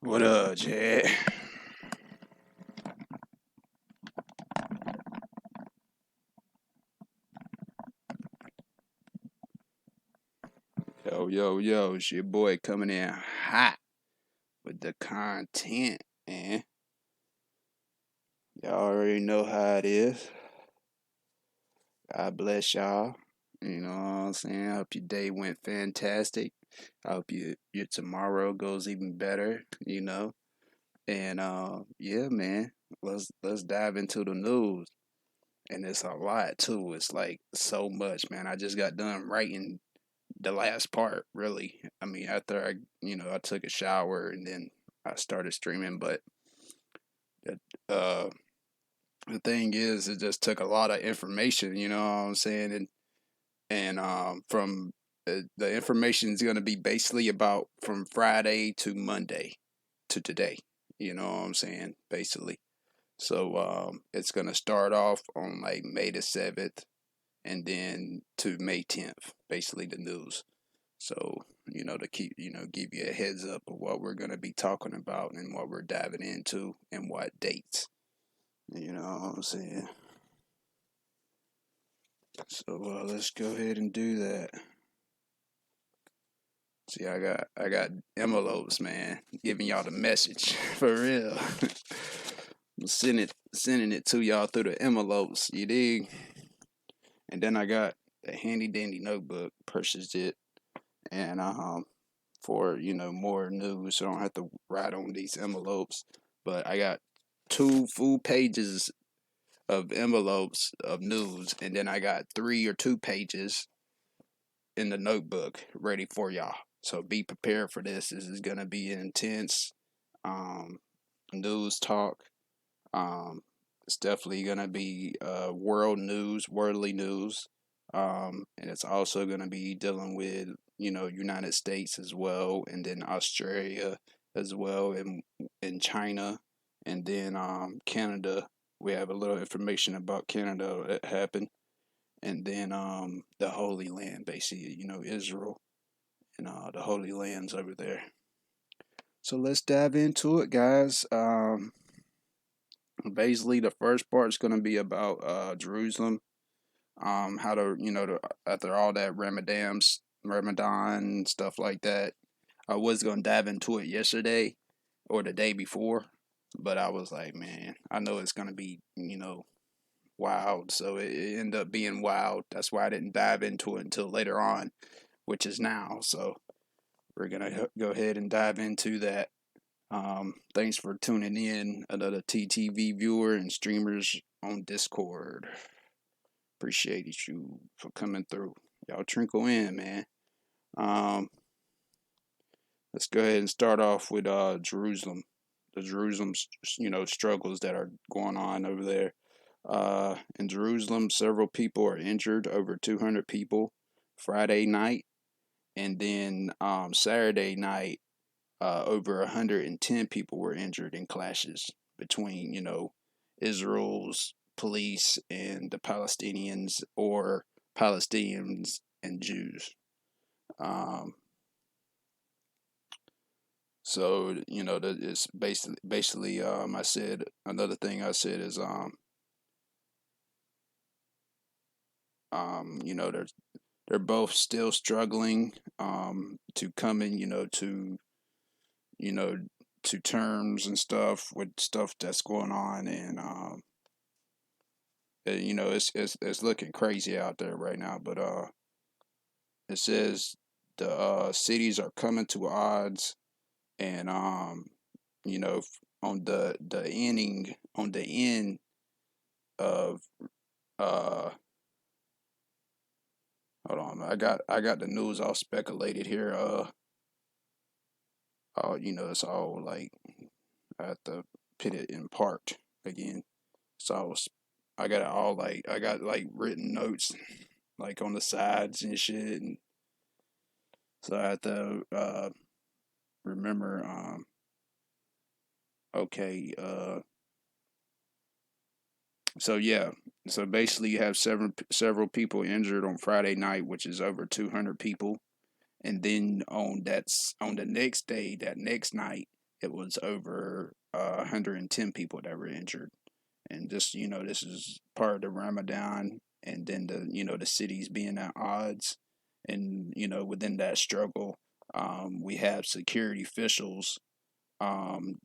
What up, Chad? Yo, it's your boy coming in hot with the content, man. Y'all already know how it is. God bless y'all. You know what I'm saying? I hope your day went fantastic. I hope your tomorrow goes even better, you know. And yeah, man. Let's dive into the news. And it's a lot too. It's like so much, man. I just got done writing the last part, really. I mean, after I took a shower and then I started streaming. But the, uh, the thing is, it just took a lot of information. You know what I'm saying? And from the information is going to be basically about from Friday to Monday to today. You know what I'm saying? Basically. So it's going to start off on like May the 7th and then to May 10th, basically the news. So, to keep, give you a heads up of what we're going to be talking about and what we're diving into and what dates. You know what I'm saying? So, let's go ahead and do that. See, I got envelopes, man, giving y'all the message for real. I'm sending it to y'all through the envelopes, you dig? And then I got the handy dandy notebook, purchased it, and for more news, so I don't have to write on these envelopes. But I got two full pages of envelopes of news, and then I got 3 or 2 pages in the notebook ready for y'all. So be prepared for this. This is gonna be an intense um, news talk. Um, it's definitely gonna be world news, worldly news, and it's also gonna be dealing with United States as well, and then Australia as well, and in China, and then Canada. We have a little information about Canada that happened, and then the Holy Land, basically, Israel and the Holy Lands over there. So let's dive into it, guys. Basically, the first part is going to be about Jerusalem. How to after all that Ramadan stuff like that. I was gonna dive into it yesterday or the day before, but I was like, man, I know it's gonna be wild, so it ended up being wild. That's why I didn't dive into it until later on, which is now. So we're gonna go ahead and dive into that. Thanks for tuning in, another TTV viewer and streamers on Discord. Appreciate you for coming through. Y'all trickle in, man. Um, let's go ahead and start off with Jerusalem. The Jerusalem, struggles that are going on over there. In Jerusalem, several people are injured, over 200 people Friday night, and then Saturday night, over 110 people were injured in clashes between, Israel's police and the Palestinians, or Palestinians and Jews. Um, so it's basically I said another thing I said is they're both still struggling to come in you know to terms and stuff with stuff that's going on, and it's looking crazy out there right now. But it says the cities are coming to odds, and on the end of uh hold on, I got the news all speculated here. It's all like I have to put it in part again. So I got it all like I got like written notes like on the sides and shit, and so I have to remember. Okay. So yeah. So basically, you have several people injured on Friday night, which is over 200 people, and then on the next day, that next night, it was over 110 people that were injured. And just, this is part of the Ramadan, and then the cities being at odds, and within that struggle, we have security officials um,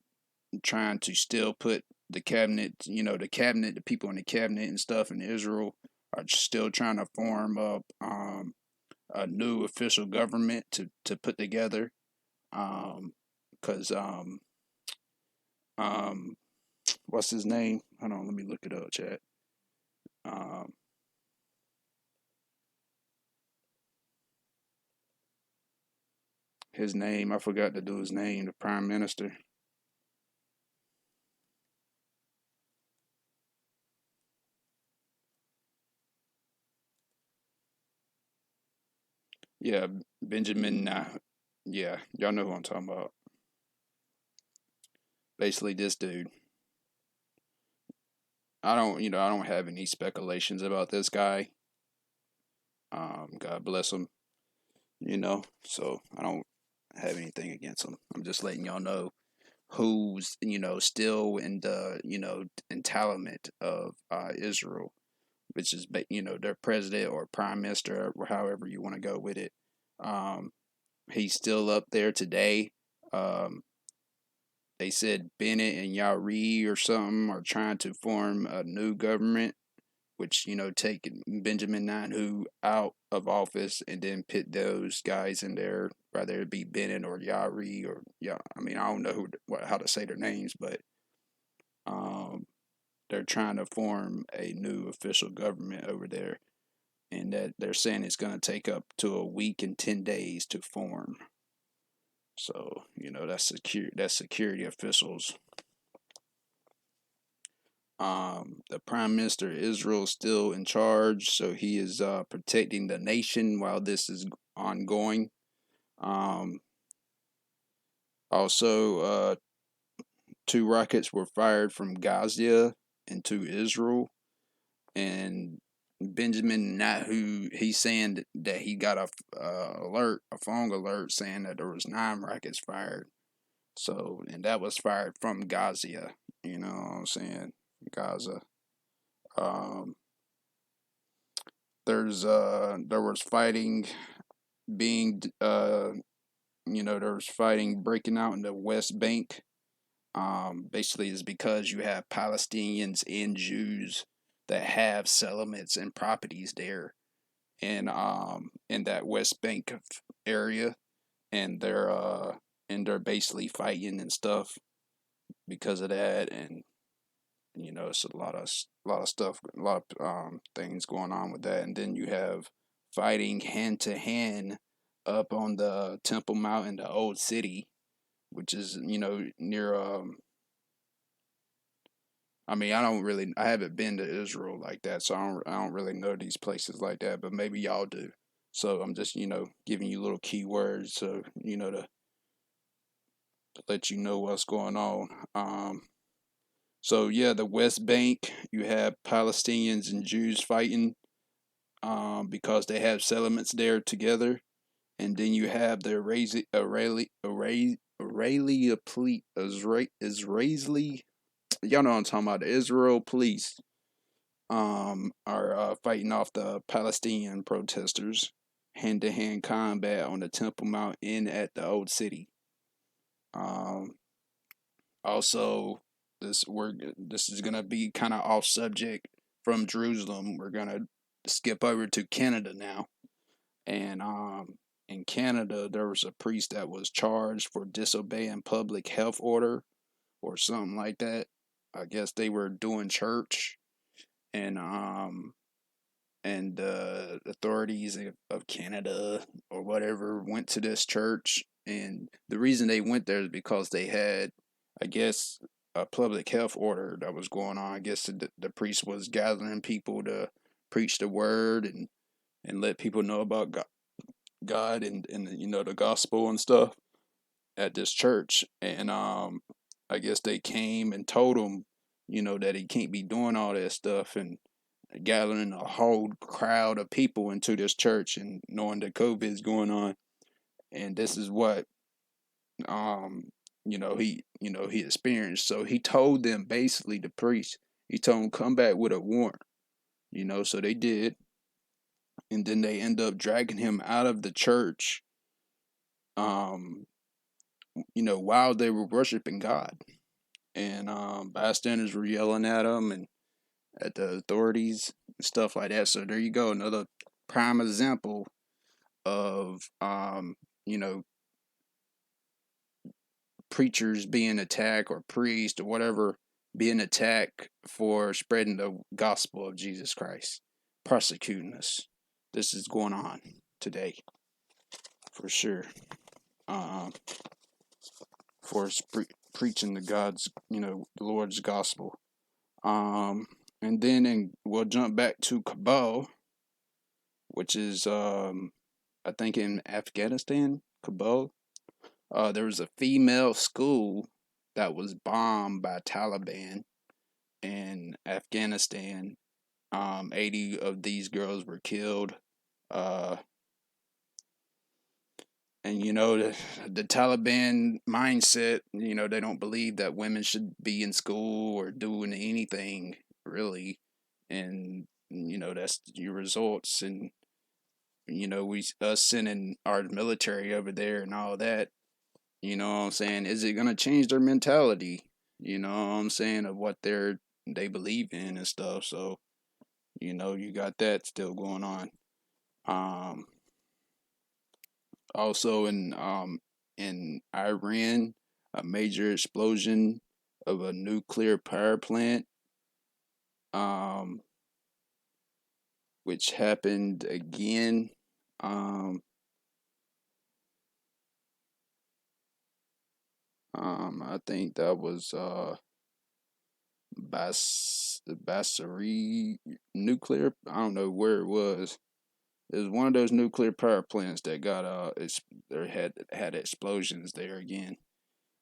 trying to still put the cabinet, the people in the cabinet and stuff in Israel are still trying to form up a new official government to put together. Because um, what's his name? Hold on, let me look it up, chat. Um, his name, I forgot to do his name. The prime minister. Yeah, Benjamin. Yeah, y'all know who I'm talking about. Basically, this dude. I don't have any speculations about this guy. God bless him. So I don't have anything against him. I'm just letting y'all know who's still in the entitlement of Israel, which is their president or prime minister, or however you want to go with it. Um, he's still up there today. Um, they said Bennett and Yairi or something are trying to form a new government, which take Benjamin Netanyahu out of office and then put those guys in there, whether it be Bennett or Yairi or yeah. I mean, I don't know how to say their names, but um, they're trying to form a new official government over there, and that they're saying it's going to take up to a week and 10 days to form. So that's security officials. The prime minister of Israel is still in charge, so he is protecting the nation while this is ongoing. Um, Also, two rockets were fired from Gaza into Israel, and Benjamin Netanyahu, he's saying that he got a phone alert saying that there was 9 rockets fired. So, and that was fired from Gaza. You know what I'm saying? Gaza. Um, there was fighting being there was fighting breaking out in the West Bank. Basically, is because you have Palestinians and Jews that have settlements and properties there in that West Bank area, and they're basically fighting and stuff because of that, and it's a lot of stuff, a lot of things going on with that, and then you have fighting hand to hand up on the Temple Mount in the Old City, which is near I mean, I haven't been to Israel like that, so I don't really know these places like that, but maybe y'all do. So I'm just, giving you little keywords so, to let you know what's going on. So yeah, the West Bank, you have Palestinians and Jews fighting, because they have settlements there together, and then you have the Israeli, y'all know what I'm talking about, the Israel police are fighting off the Palestinian protesters, hand to hand combat on the Temple Mount and at the Old City. Um, Also, this is gonna be kind of off subject from Jerusalem. We're gonna skip over to Canada now, and in Canada there was a priest that was charged for disobeying public health order or something like that. I guess they were doing church, and the authorities of Canada or whatever went to this church, and the reason they went there is because they had, I guess, a public health order that was going on. I guess the priest was gathering people to preach the word and let people know about God and the gospel and stuff at this church, and I guess they came and told him that he can't be doing all that stuff, and gathering a whole crowd of people into this church and knowing that COVID is going on. And this is what he experienced. So he told them basically to preach. He told them come back with a warrant. So they did, and then they end up dragging him out of the church. Um, while they were worshiping God, and bystanders were yelling at him and at the authorities and stuff like that. So there you go, another prime example of you know preachers being attacked, or priests or whatever being attacked for spreading the gospel of Jesus Christ, persecuting us. This is going on today for sure. Um, for preaching the the Lord's gospel. And then we'll jump back to Kabul, which is I think in Afghanistan, Kabul. There was a female school that was bombed by Taliban in Afghanistan. 80 of these girls were killed. Uh, and the Taliban mindset, they don't believe that women should be in school or doing anything really, and that's your results. And we us sending our military over there and all that. You know what I'm saying? Is it gonna change their mentality? You know what I'm saying, of what they believe in and stuff. So you got that still going on. Um, Also in Iran, a major explosion of a nuclear power plant, um, which happened again. Um, I think that was Basri nuclear. I don't know where it was. It was one of those nuclear power plants that got there had explosions there again.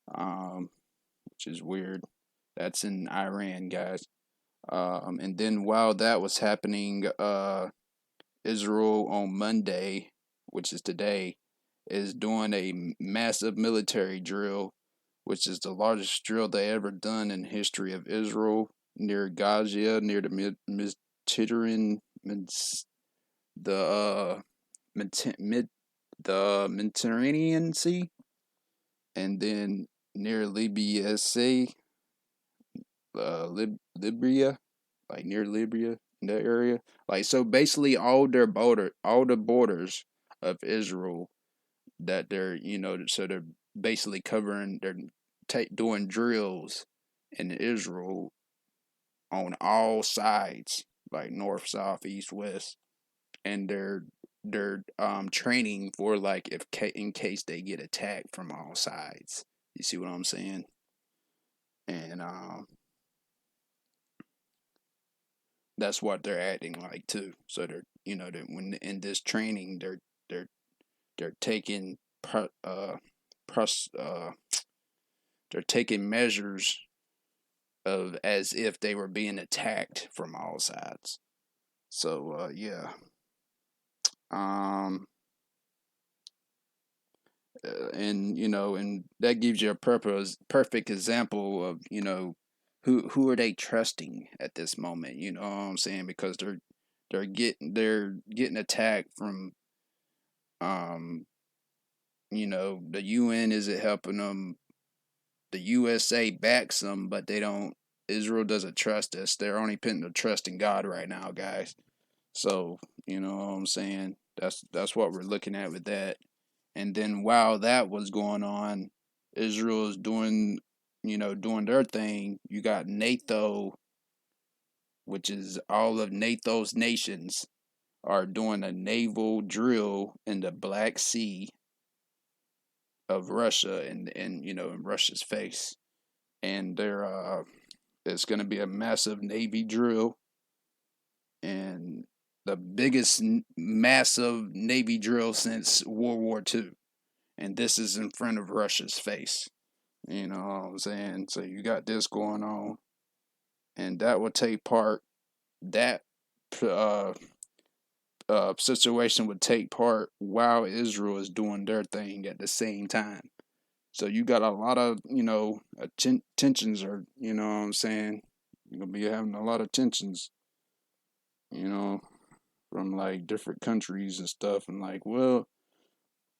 Which is weird. That's in Iran, guys. And then while that was happening, Israel on Monday, which is today, is doing a massive military drill, which is the largest drill they ever done in the history of Israel, near Gaza, near the Mediterranean, the the Mediterranean Sea, and then near Libya, Libya, like near Libya, in that area. Like, so basically all the borders of Israel, that they're so they're basically covering, they're doing drills in Israel on all sides, like north, south, east, west, and they're training for, like, if in case they get attacked from all sides. You see what I'm saying? And that's what they're acting like too. So they're that when in this training, they're they're taking pros they're taking measures of as if they were being attacked from all sides. So yeah. um and that gives you a perfect example of who are they trusting at this moment. You know what I'm saying? Because they're getting attacked from um the UN isn't helping them. The USA backs them, but they don't. Israel doesn't trust us. They're only putting their trust in God right now, guys. So you know what I'm saying? That's what we're looking at with that. And then while that was going on, Israel is doing their thing. You got NATO, which is all of NATO's nations, are doing a naval drill in the Black Sea of Russia, and in Russia's face. And it's going to be a massive Navy drill, and the biggest massive Navy drill since World War II. And this is in front of Russia's face. You know what I'm saying? So you got this going on, and that will take part. That uh, situation would take part while Israel is doing their thing at the same time. So you got a lot of, tensions are, you know what I'm saying? You're gonna be having a lot of tensions, you know, from like different countries and stuff. And like, well,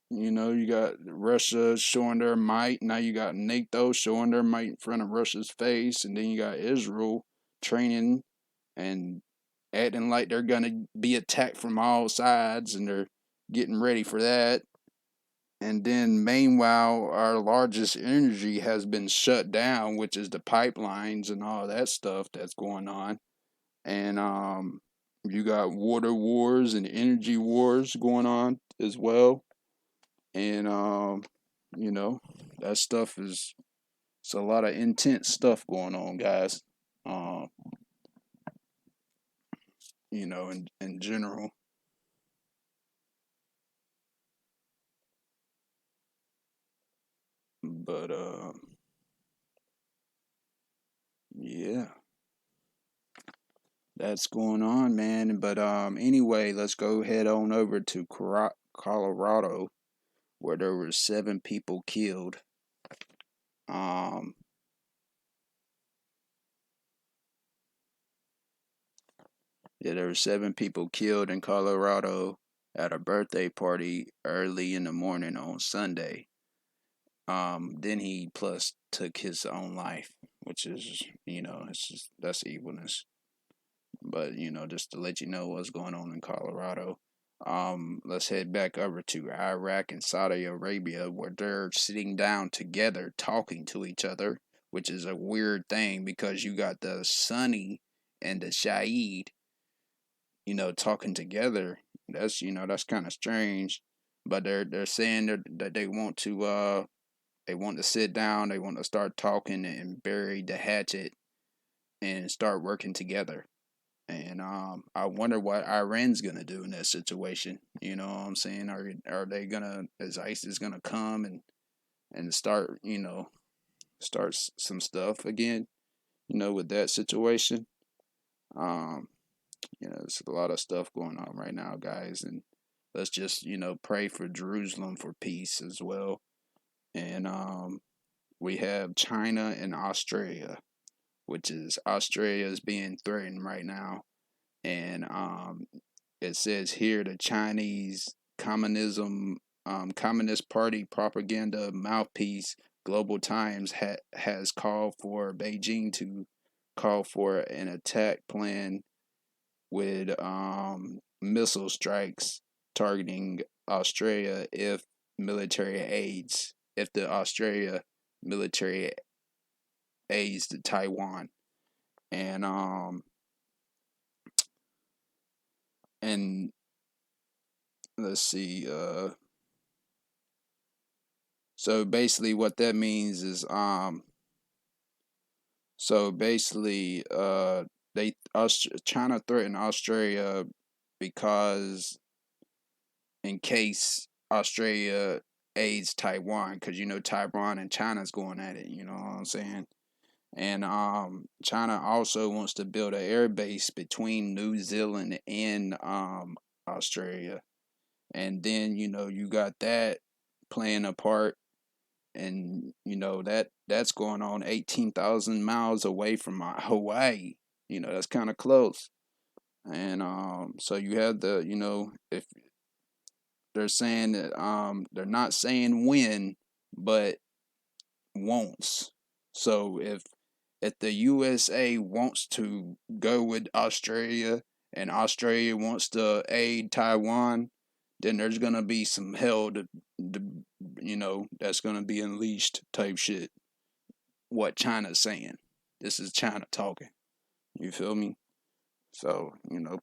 you got Russia showing their might. Now you got NATO showing their might in front of Russia's face. And then you got Israel training and acting like they're gonna be attacked from all sides, and they're getting ready for that. And then, meanwhile, our largest energy has been shut down, which is the pipelines and all that stuff that's going on. And you got water wars and energy wars going on as well. And you know, that stuff is it's a lot of intense stuff going on, guys. Um, in general. But yeah, that's going on, man. But anyway, let's go head on over to Colorado, where there were 7 people killed. Um, yeah, there were 7 people killed in Colorado at a birthday party early in the morning on Sunday. Then he plus took his own life, which is, it's just that's evilness. But just to let you know what's going on in Colorado. Let's head back over to Iraq and Saudi Arabia, where they're sitting down together talking to each other, which is a weird thing because you got the Sunni and the Shaheed, talking together. That's kind of strange. But they're saying that they want to sit down, they want to start talking and bury the hatchet and start working together. And I wonder what Iran's gonna do in that situation. You know what I'm saying? Are they gonna, is ISIS gonna come and start, some stuff again? With that situation. Um, there's a lot of stuff going on right now, guys, and let's just pray for Jerusalem for peace as well. And we have China and Australia, which is Australia is being threatened right now. And it says here the Chinese Communist Party propaganda mouthpiece Global Times has called for Beijing to call for an attack plan with missile strikes targeting Australia if the Australia military aids to Taiwan. And and let's see, so basically what that means is so basically China threatened Australia because in case Australia aids Taiwan, because Taiwan and China's going at it, you know what I'm saying? And China also wants to build an air base between New Zealand and Australia. And then you got that playing a part, and that's going on 18,000 miles away from Hawaii. That's kind of close. And so you have if they're saying that they're not saying when, but wants. So if the USA wants to go with Australia and Australia wants to aid Taiwan, then there's gonna be some hell to that's gonna be unleashed type shit. What China's saying. This is China talking. You feel me? So,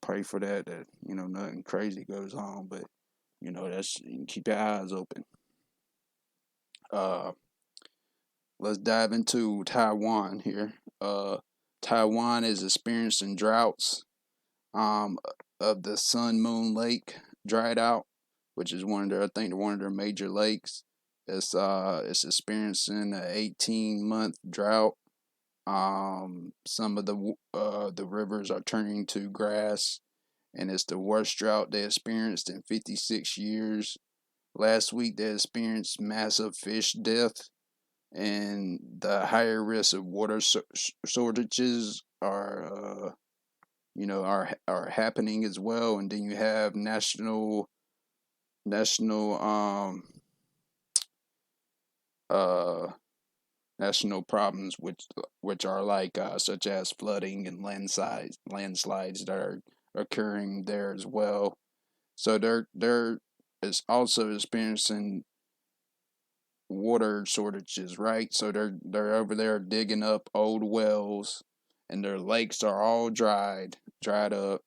pray for that nothing crazy goes on, but that's, you can keep your eyes open. Uh let's dive into Taiwan here. Taiwan is experiencing droughts um of the Sun Moon Lake dried out, which is one of their major lakes. It's experiencing an 18-month drought. Some of the rivers are turning to grass, and it's the worst drought they experienced in 56 years. Last week they experienced massive fish death and the higher risk of water shortages are happening as well. And then you have national uh national problems which are like such as flooding and landslides that are occurring there as well. So they're is also experiencing water shortages, right? So they're over there digging up old wells, and their lakes are all dried up,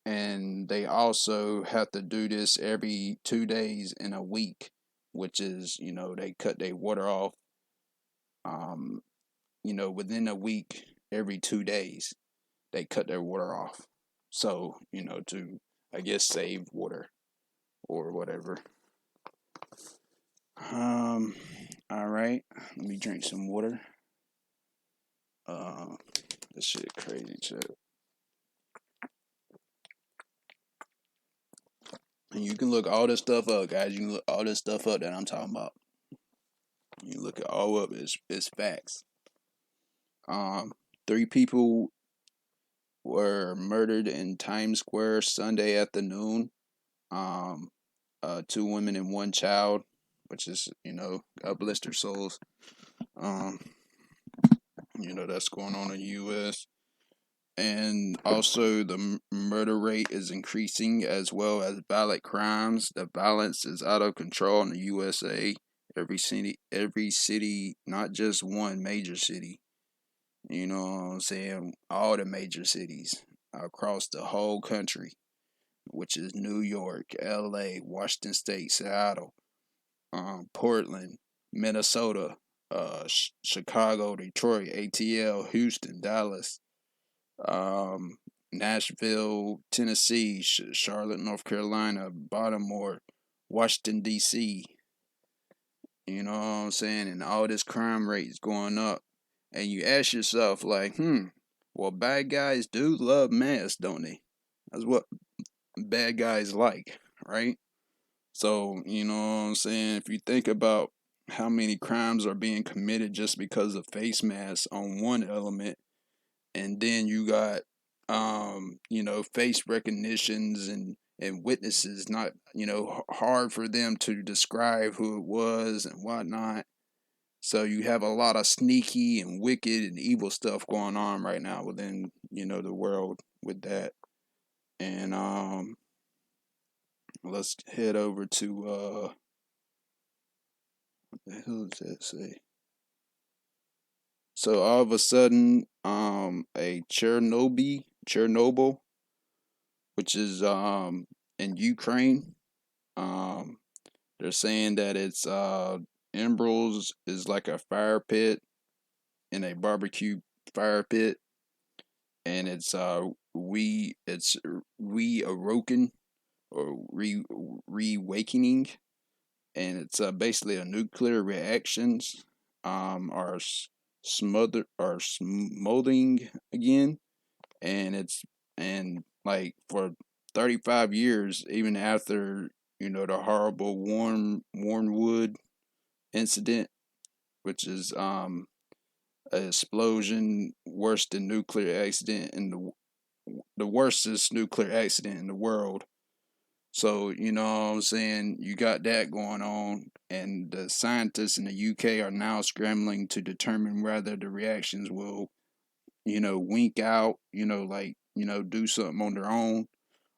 and they also have to do this every 2 days in a week, which is they cut their water off, um, within a week every 2 days they cut their water off, so to I guess save water or whatever. Um, all right, let me drink some water. Uh, this shit crazy shit. And you can look all this stuff up, guys. You can look all this stuff up that I'm talking about. You look it all up. It's facts. Um, 3 people were murdered in Times Square Sunday afternoon. Um, 2 women and 1 child, which is God bless their souls. Um, that's going on in the U.S. And also, the murder rate is increasing as well as violent crimes. The violence is out of control in the USA. Every city, not just one major city. You know what I'm saying? All the major cities across the whole country, which is New York, L.A., Washington State, Seattle, Portland, Minnesota, Chicago, Detroit, ATL, Houston, Dallas, um, Nashville, Tennessee, Charlotte, North Carolina, Baltimore, Washington D.C. You know what I'm saying? And all this crime rate is going up, and you ask yourself like, well, bad guys do love mess, don't they? That's what bad guys like, right? So you know what I'm saying? If you think about how many crimes are being committed just because of face masks on one element, and then you got face recognitions and witnesses not hard for them to describe who it was and whatnot, so you have a lot of sneaky and wicked and evil stuff going on right now within the world with that. And let's head over to what the hell does that say? So all of a sudden a Chernobyl, which is in Ukraine. Um, they're saying that it's Embers is like a fire pit in a barbecue fire pit, and it's re-awoken or re-awakening, and it's basically a nuclear reactions are smoldering again, and like for 35 years, even after the horrible Warnwood incident, which is an explosion worse than nuclear accident in the worstest nuclear accident in the world. So you know what I'm saying, you got that going on, and the scientists in the UK are now scrambling to determine whether the reactions will wink out, do something on their own,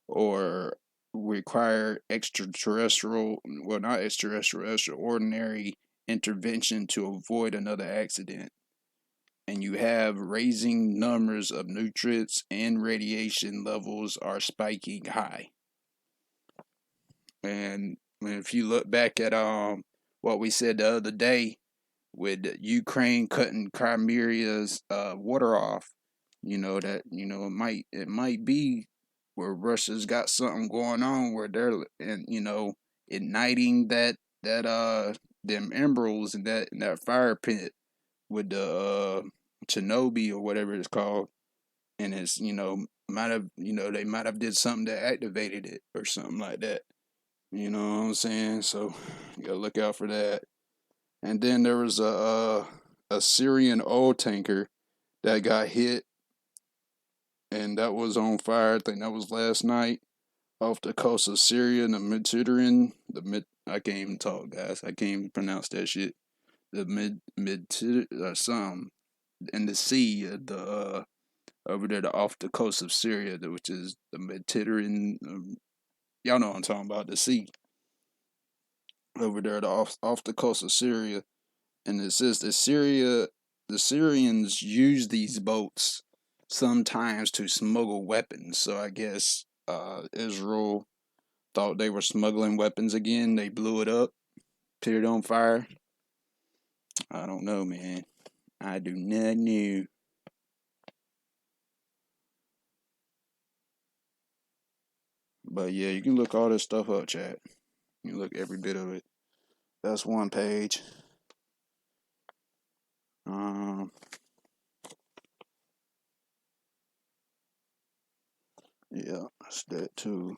or require extraterrestrial, well, not extraterrestrial, extraordinary intervention to avoid another accident. And you have raising numbers of nutrients and radiation levels are spiking high. And if you look back at what we said the other day with Ukraine cutting Crimea's water off, that it might be where Russia's got something going on where they're and igniting that them embers in that fire pit with the Chernobyl or whatever it's called, and it's might have they might have did something that activated it or something like that. You know what I'm saying? So you gotta look out for that. And then there was a Syrian oil tanker that got hit, and that was on fire. I think that was last night off the coast of Syria in the Mediterranean. I can't even talk, guys. I can't even pronounce that shit. The mid some in the sea, over there off the coast of Syria, which is the Mediterranean. Y'all know what I'm talking about, the sea over there, off the coast of Syria. And it says the Syrians use these boats sometimes to smuggle weapons. So I guess Israel thought they were smuggling weapons again. They blew it up, put it on fire. I don't know, man. I do not know. But yeah, you can look all this stuff up, chat. You can look every bit of it. That's one page. Um, yeah, that's that too.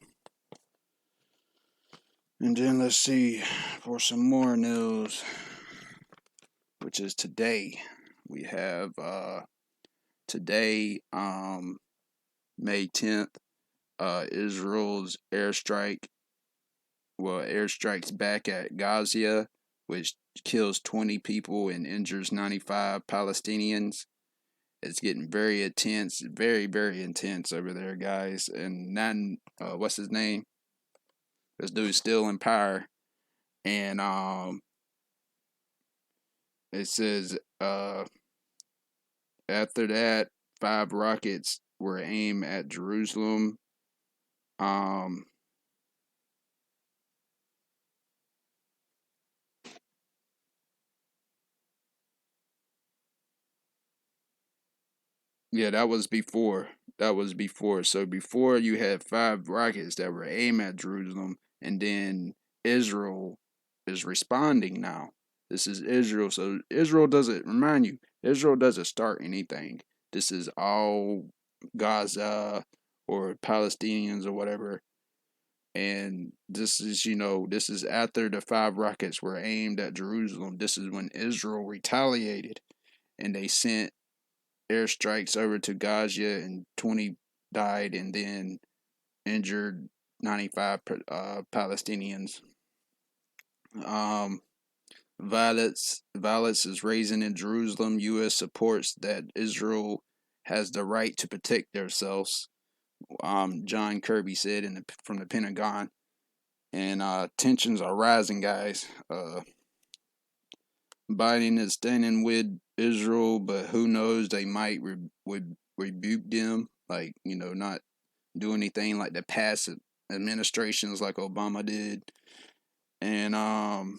And then let's see for some more news, which is today. We have today, May 10th, Israel's airstrikes back at Gaza, which kills 20 people and injures 95 Palestinians. It's getting very intense, very, very intense over there, guys. And then, what's his name? This dude's still in power. And it says after that, 5 rockets were aimed at Jerusalem. Um, yeah, that was before. That was before. So before you had 5 rockets that were aimed at Jerusalem, and then Israel is responding now. This is Israel. So Israel doesn't, remind you, Israel doesn't start anything. This is all Gaza or Palestinians or whatever. And this is, this is after the 5 rockets were aimed at Jerusalem. This is when Israel retaliated and they sent airstrikes over to Gaza, and 20 died, and then injured 95 Palestinians. Um, violence is raising in Jerusalem. U.S. supports that Israel has the right to protect themselves. John Kirby said from the Pentagon. And tensions are rising, guys. Biden is standing with Israel, but who knows? They might would rebuke them, like, not do anything like the past administrations, like Obama did. And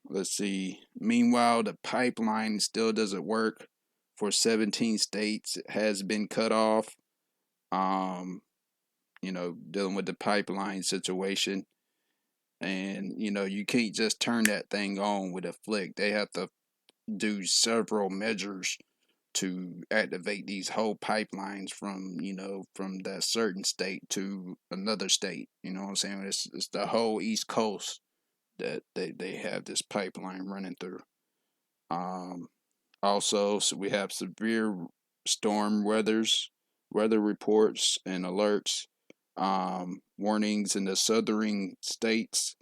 let's see. Meanwhile, the pipeline still doesn't work for 17 states. It has been cut off. Um, dealing with the pipeline situation. And you can't just turn that thing on with a flick. They have to do several measures to activate these whole pipelines from that certain state to another state. You know what I'm saying? It's the whole East Coast that they have this pipeline running through. Um, Also, so we have severe storm weather reports and alerts, warnings in the southern states,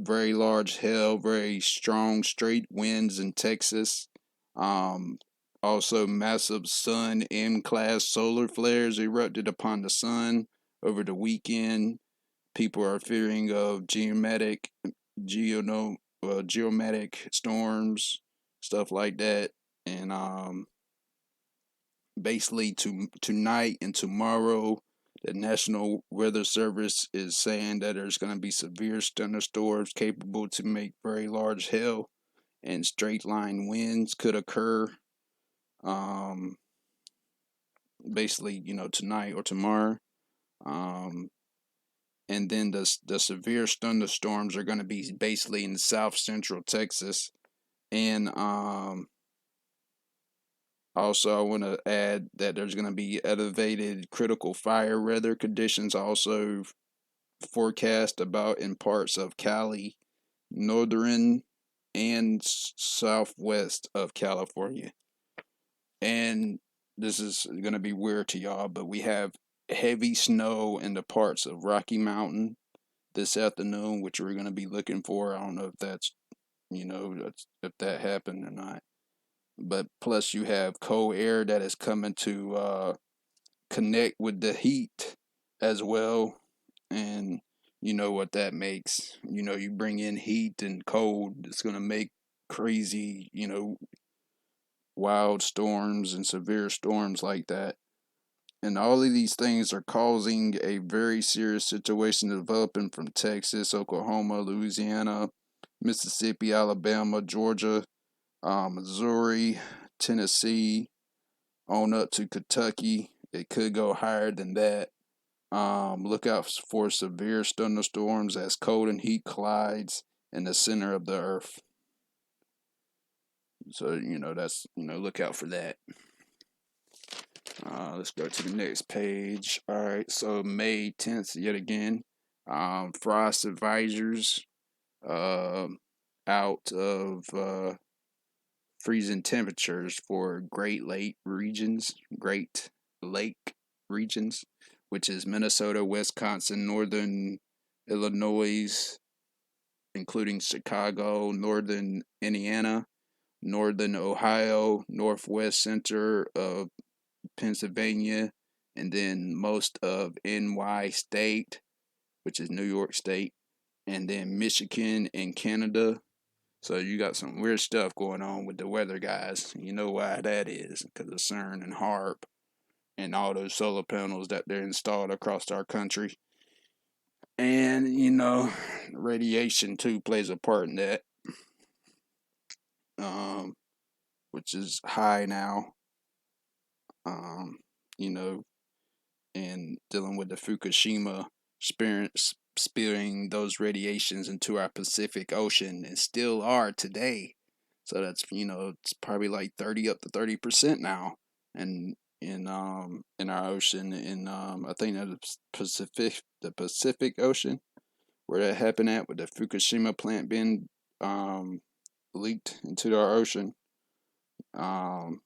very large hail, very strong straight winds in Texas. Um, Also, massive sun M-class solar flares erupted upon the sun over the weekend. People are fearing of geomatic storms, stuff like that. And basically tonight and tomorrow, the National Weather Service is saying that there's going to be severe thunderstorms capable to make very large hail, and straight line winds could occur. Um, Basically, tonight or tomorrow. Um, and then the severe thunderstorms are going to be basically in south central Texas. And also, I want to add that there's going to be elevated critical fire weather conditions also forecast about in parts of Cali, northern and southwest of California. And this is going to be weird to y'all, but we have heavy snow in the parts of Rocky Mountain this afternoon, which we're going to be looking for. I don't know if that's, if that happened or not. But plus, you have cold air that is coming to connect with the heat as well. And you know what that makes. You bring in heat and cold, it's going to make crazy, wild storms and severe storms like that. And all of these things are causing a very serious situation developing from Texas, Oklahoma, Louisiana, Mississippi, Alabama, Georgia, Missouri, Tennessee, on up to Kentucky. It could go higher than that. Look out for severe thunderstorms as cold and heat collides in the center of the earth. So, that's, look out for that. Let's go to the next page. All right, so May 10th, yet again, frost advisors out of freezing temperatures for Great Lake regions, which is Minnesota, Wisconsin, northern Illinois, including Chicago, northern Indiana, northern Ohio, northwest center of Pennsylvania, and then most of NY State, which is New York State, and then Michigan and Canada. So you got some weird stuff going on with the weather, guys. You know why that is, because of CERN and HARP and all those solar panels that they're installed across our country. And, radiation too plays a part in that, which is high now. Um, you know, and dealing with the Fukushima experience, spewing those radiations into our Pacific Ocean, and still are today. So that's it's probably like 30 up to 30% now, and in our ocean, in I think the Pacific Ocean, where that happened at with the Fukushima plant being leaked into our ocean. Um,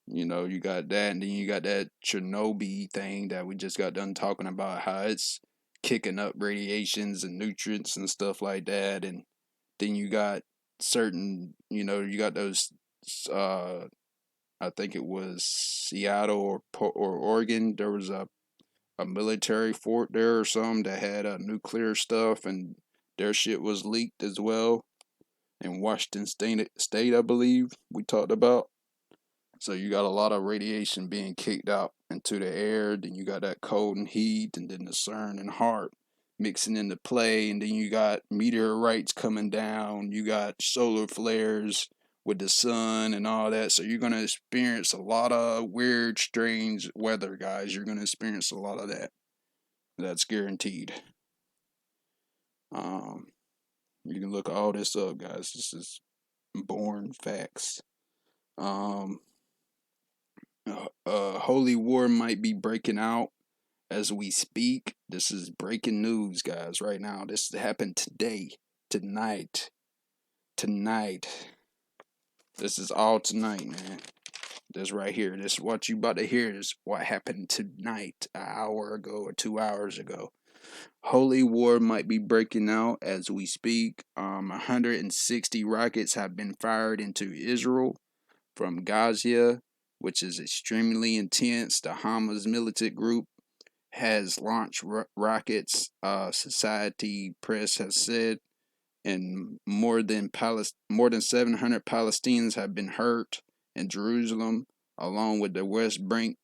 you got that, and then you got that Chernobyl thing that we just got done talking about, how it's kicking up radiations and nutrients and stuff like that. And then you got certain, you got those, I think it was Seattle or Oregon. There was a military fort there or something that had nuclear stuff, and their shit was leaked as well. In Washington State, I believe we talked about. So you got a lot of radiation being kicked out into the air. Then you got that cold and heat, and then the CERN and HARP mixing into play. And then you got meteorites coming down. You got solar flares with the sun and all that. So you're going to experience a lot of weird, strange weather, guys. You're going to experience a lot of that. That's guaranteed. Um, you can look all this up, guys. This is born facts. Um, holy war might be breaking out as we speak. This is breaking news, guys, right now. This happened today, tonight. This is all tonight, man. This right here. This what you about to hear is what happened tonight, an hour ago or 2 hours ago. Holy war might be breaking out as we speak. 160 rockets have been fired into Israel from Gaza, which is extremely intense. The Hamas militant group has launched rockets, Society Press has said, and more than 700 Palestinians have been hurt in Jerusalem, along with the West Bank.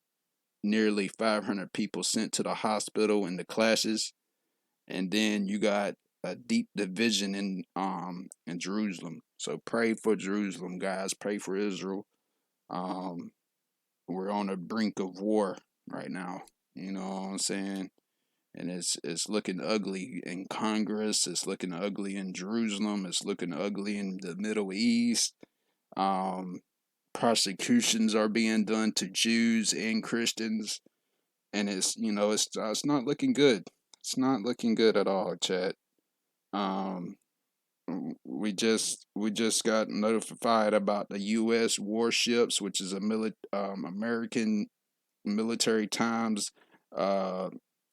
Nearly 500 people sent to the hospital in the clashes, and then you got a deep division in Jerusalem. So pray for Jerusalem, guys. Pray for Israel. Um, we're on the brink of war right now. You know what I'm saying? And it's looking ugly in Congress. It's looking ugly in Jerusalem. It's looking ugly in the Middle East. Um, Prosecutions are being done to Jews and Christians, and it's not looking good. It's not looking good at all, Chad. Um, we just got notified about the U.S. warships, which is a American military times uh,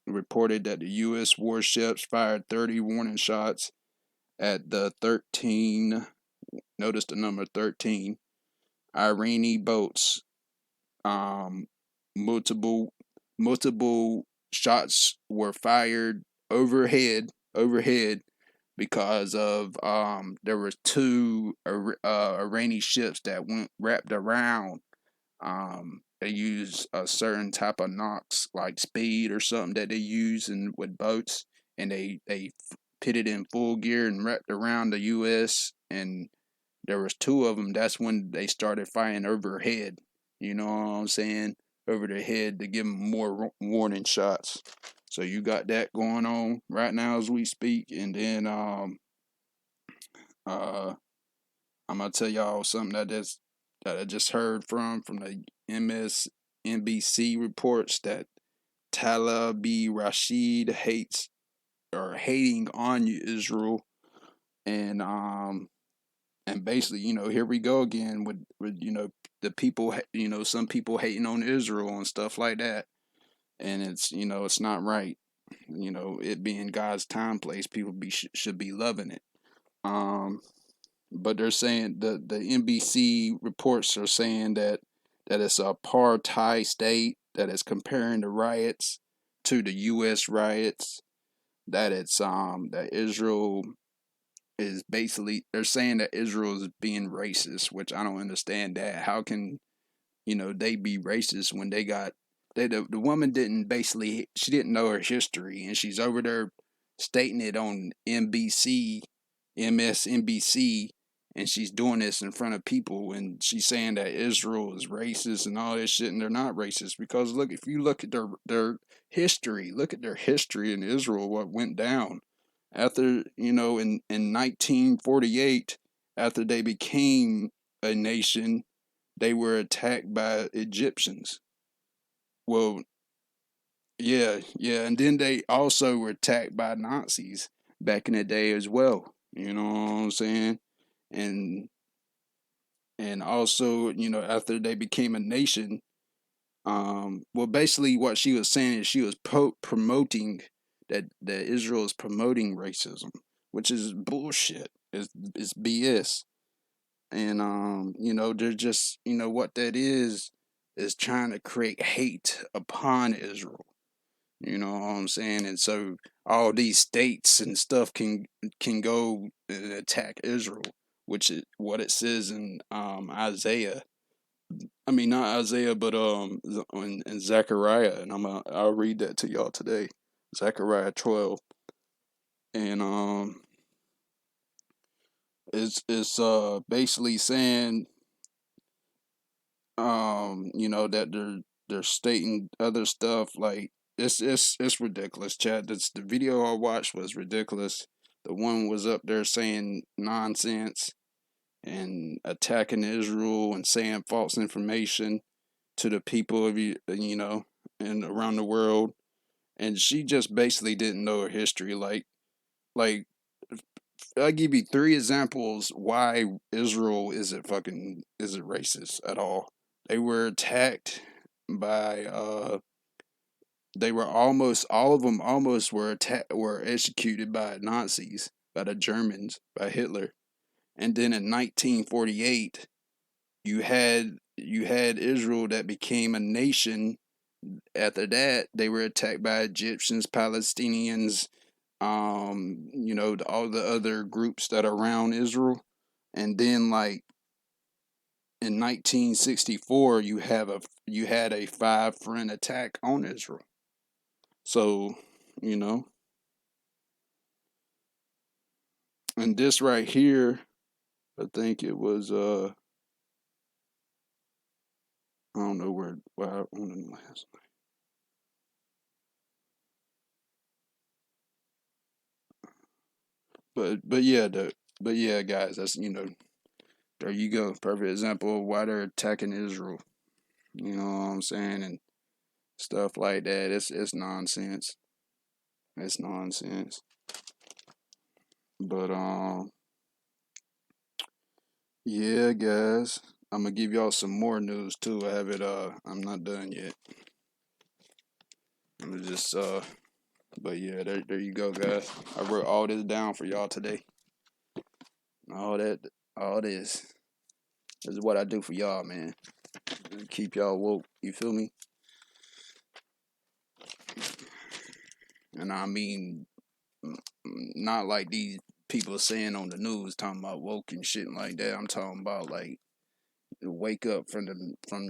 reported that the U.S. warships fired 30 warning shots at the 13. Notice the number 13 Iranian boats. Um, multiple multiple shots were fired overhead because of there were two Iranian ships that went wrapped around. They use a certain type of knocks like speed or something that they use in with boats, and they put it in full gear and wrapped around the U.S. and there was two of them. That's when they started firing overhead. You know what I'm saying? Over their head to give them more warning shots. So you got that going on right now as we speak, and then uh I'm gonna tell y'all something that I just heard from the MSNBC reports that Talib Rashid hating on Israel, and basically, here we go again with the people, some people hating on Israel and stuff like that, and it's not right. It being God's time place, people should be loving it. Um, but they're saying the NBC reports are saying that it's a apartheid state, that is comparing the riots to the U.S. riots, that it's that Israel is basically, they're saying that Israel is being racist, which I don't understand that. How can they be racist when the woman didn't basically, she didn't know her history, and she's over there stating it on NBC, MSNBC, and she's doing this in front of people, and she's saying that Israel is racist and all this shit, and they're not racist because look, if you look at their history, look at their history in Israel, what went down after in 1948, after they became a nation, they were attacked by Egyptians. Well, yeah, yeah, and then they also were attacked by Nazis back in the day as well. You know what I'm saying? And also, after they became a nation, well, basically, what she was saying is she was promoting that Israel is promoting racism, which is bullshit. It's BS. And they're just, what that is trying to create hate upon Israel. You know what I'm saying? And so all these states and stuff can go and attack Israel, which is what it says in Isaiah. I mean, not Isaiah, but in Zechariah, and I'll read that to y'all today. Zechariah 12, and it's basically saying that they're stating other stuff like it's ridiculous, Chad. The video I watched was ridiculous. The one was up there saying nonsense and attacking Israel and saying false information to the people of and around the world, and she just basically didn't know her history. Like I'll give you three examples why Israel isn't racist at all. They were attacked by they were almost all of them almost were executed by Nazis, by the Germans, by Hitler. And then in 1948 you had Israel that became a nation. After that, they were attacked by Egyptians, Palestinians, all the other groups that are around Israel. And then like in 1964, you had a five friend attack on Israel. So, you know, and this right here, I think it was I don't know where I on the last. But yeah, guys, that's there you go. Perfect example of why they're attacking Israel. You know what I'm saying? And stuff like that. It's nonsense. It's nonsense. But Yeah, guys. I'm gonna give y'all some more news too. I have it. I'm not done yet. I'm gonna just But yeah, there you go, guys. I wrote all this down for y'all today. All that, all this. This is what I do for y'all, man. Keep y'all woke. You feel me? And I mean, not like these people saying on the news talking about woke and shit like that. I'm talking about like wake up from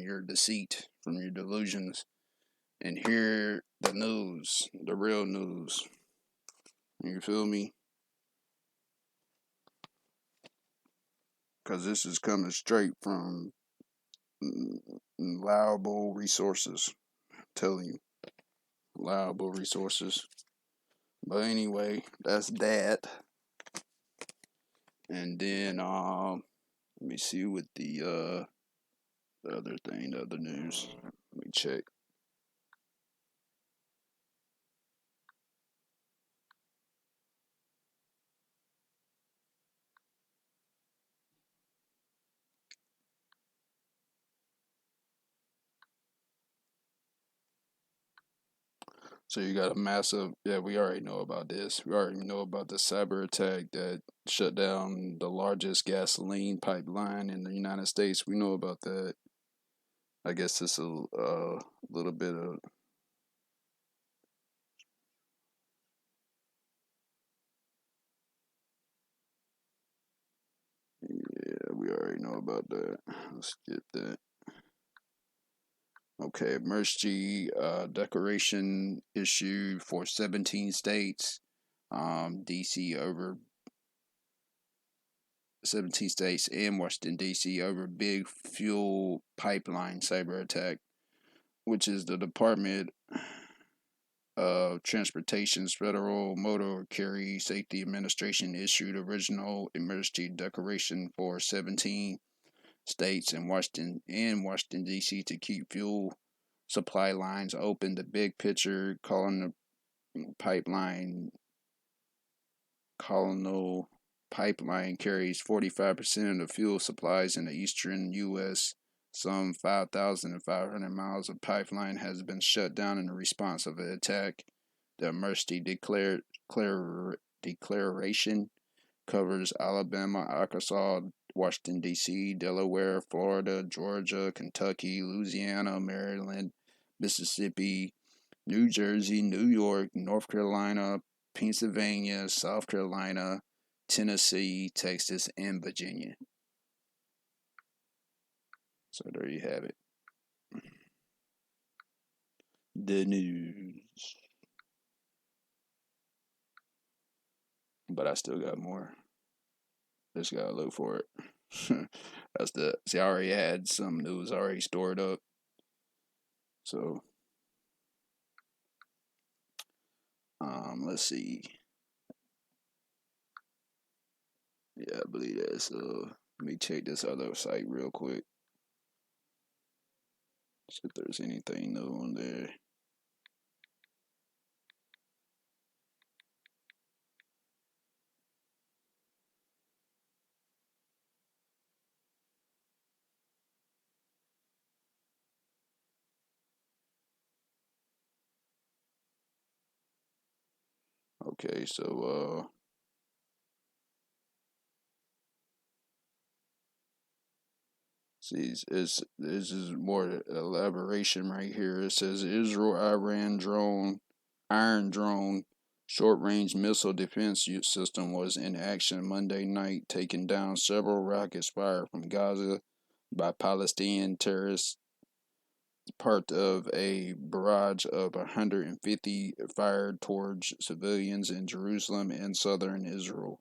your deceit, from your delusions, and hear the news, the real news. You feel me? Because this is coming straight from liable resources. I'm telling you, liable resources. But anyway, that's that. And then let me see with the other thing, the other news. Let me check. So you got a massive, yeah, we already know about this. We already know about the cyber attack that shut down the largest gasoline pipeline in the United States. We know about that. I guess it's a little bit of, yeah, we already know about that. Let's skip that. Okay, emergency declaration issued for 17 states. DC over 17 states and Washington D.C. over big fuel pipeline cyber attack, which is the Department of Transportation's Federal Motor Carrier Safety Administration issued original emergency declaration for 17 states and Washington D.C. to keep fuel supply lines open. The big picture calling the pipeline colonial pipeline carries 45% of the fuel supplies in the eastern U.S. Some 5,500 miles of pipeline has been shut down in response of the attack. The emergency declaration covers Alabama, Arkansas, Washington, D.C., Delaware, Florida, Georgia, Kentucky, Louisiana, Maryland, Mississippi, New Jersey, New York, North Carolina, Pennsylvania, South Carolina, Tennessee, Texas, and Virginia. So there you have it. The news. But I still got more. Just gotta look for it. That's the see. I already had some news already stored up. So let's see. Yeah, I believe that. So let me check this other site real quick. See if there's anything new on there. Okay, so see, this is more elaboration right here. It says Israel Iron Drone short range missile defense system was in action Monday night, taking down several rockets fired from Gaza by Palestinian terrorists, part of a barrage of 150 fired towards civilians in Jerusalem and southern Israel.